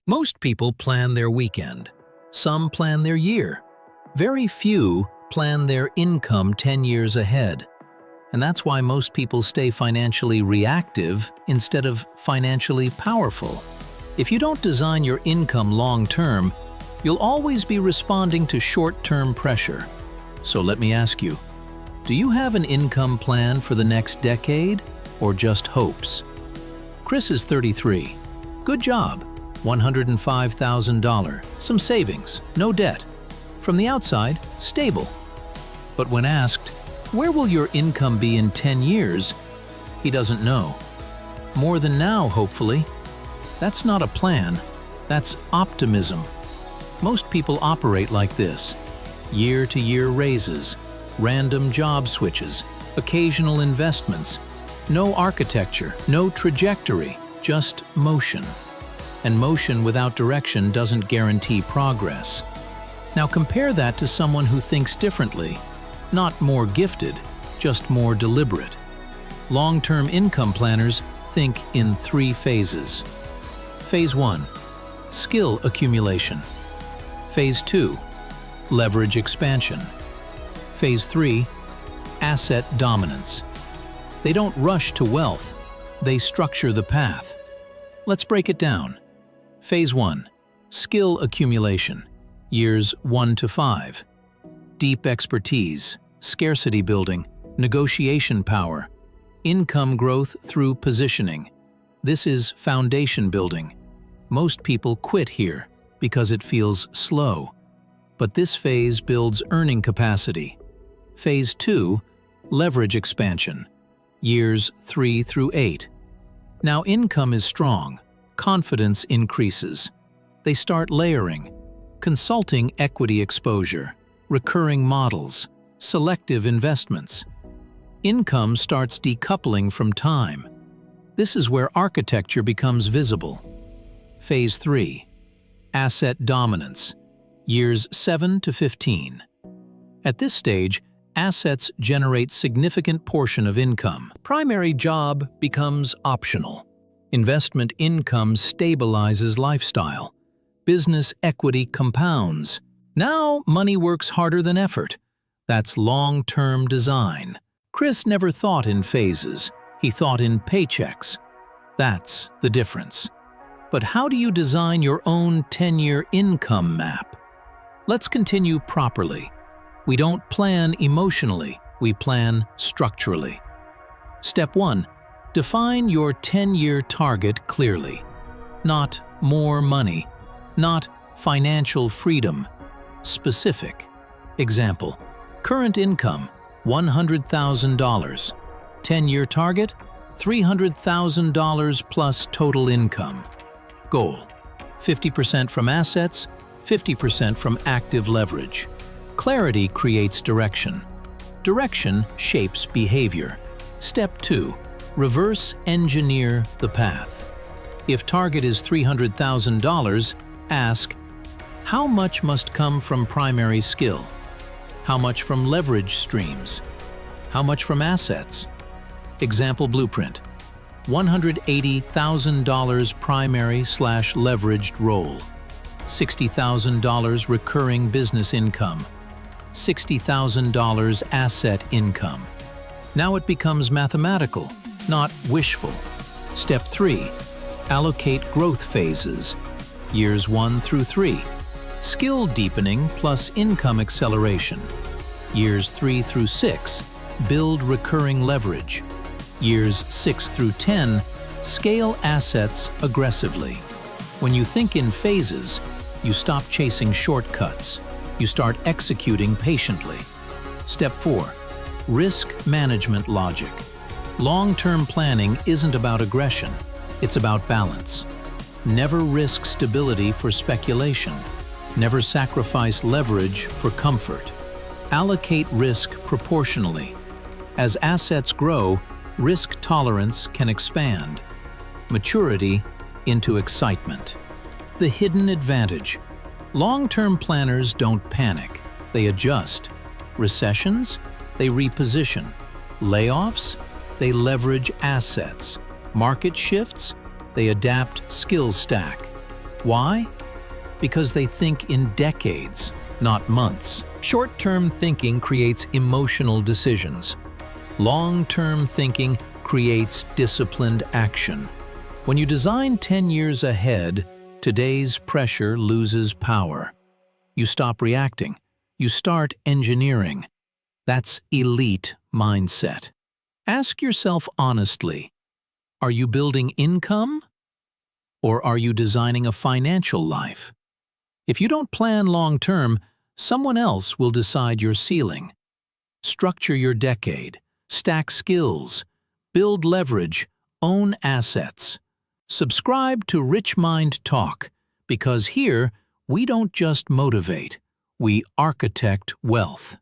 Most people plan their weekend. Some plan their year. Very few plan their income 10 years ahead. And that's why most people stay financially reactive instead of financially powerful. If you don't design your income long-term, you'll always be responding to short-term pressure. So let me ask you, do you have an income plan for the next decade or just hopes? Chris is 33. Good job. $105,000, some savings, no debt. From the outside, stable. But when asked, where will your income be in 10 years? He doesn't know. More than now, hopefully. That's not a plan, that's optimism. Most people operate like this. Year-to-year raises, random job switches, occasional investments. No architecture, no trajectory, just motion. And motion without direction doesn't guarantee progress. Now compare that to someone who thinks differently, not more gifted, just more deliberate. Long-term income planners think in 3 phases. Phase 1, skill accumulation. Phase 2, leverage expansion. Phase 3, asset dominance. They don't rush to wealth, they structure the path. Let's break it down. Phase 1, skill accumulation, years 1 to 5. Deep expertise, scarcity building, negotiation power, income growth through positioning. This is foundation building. Most people quit here because it feels slow. But this phase builds earning capacity. Phase 2, leverage expansion, years 3 through 8. Now income is strong. Confidence increases. They start layering, consulting equity exposure, recurring models, selective investments. Income starts decoupling from time. This is where architecture becomes visible. Phase 3, asset dominance, years 7 to 15. At this stage, assets generate significant portion of income. Primary job becomes optional. Investment income stabilizes lifestyle. Business equity compounds. Now money works harder than effort. That's long-term design. Chris never thought in phases. He thought in paychecks. That's the difference. But how do you design your own 10-year income map? Let's continue properly. We don't plan emotionally, we plan structurally. Step 1. Define your 10-year target clearly. Not more money, not financial freedom. Specific. Example, current income, $100,000. 10-year target, $300,000 plus total income. Goal, 50% from assets, 50% from active leverage. Clarity creates direction. Direction shapes behavior. Step 2. Reverse engineer the path. If target is $300,000, ask, how much must come from primary skill? How much from leverage streams? How much from assets? Example blueprint, $180,000 primary/leveraged role, $60,000 recurring business income, $60,000 asset income. Now it becomes mathematical, not wishful. Step 3. Allocate growth phases, years 1 through 3. Skill deepening plus income acceleration. Years 3 through 6. Build recurring leverage. Years 6 through 10. Scale assets aggressively. When you think in phases, you stop chasing shortcuts. You start executing patiently. Step 4. Risk management logic. Long-term planning isn't about aggression, it's about balance. Never risk stability for speculation. Never sacrifice leverage for comfort. Allocate risk proportionally. As assets grow, risk tolerance can expand. Maturity into excitement. The hidden advantage. Long-term planners don't panic, they adjust. Recessions? They reposition. Layoffs? They leverage assets. Market shifts? They adapt skill stack. Why? Because they think in decades, not months. Short-term thinking creates emotional decisions. Long-term thinking creates disciplined action. When you design 10 years ahead, today's pressure loses power. You stop reacting. You start engineering. That's elite mindset. Ask yourself honestly, are you building income? Or are you designing a financial life? If you don't plan long-term, someone else will decide your ceiling. Structure your decade, stack skills, build leverage, own assets. Subscribe to Rich Mind Talk, because here we don't just motivate, we architect wealth.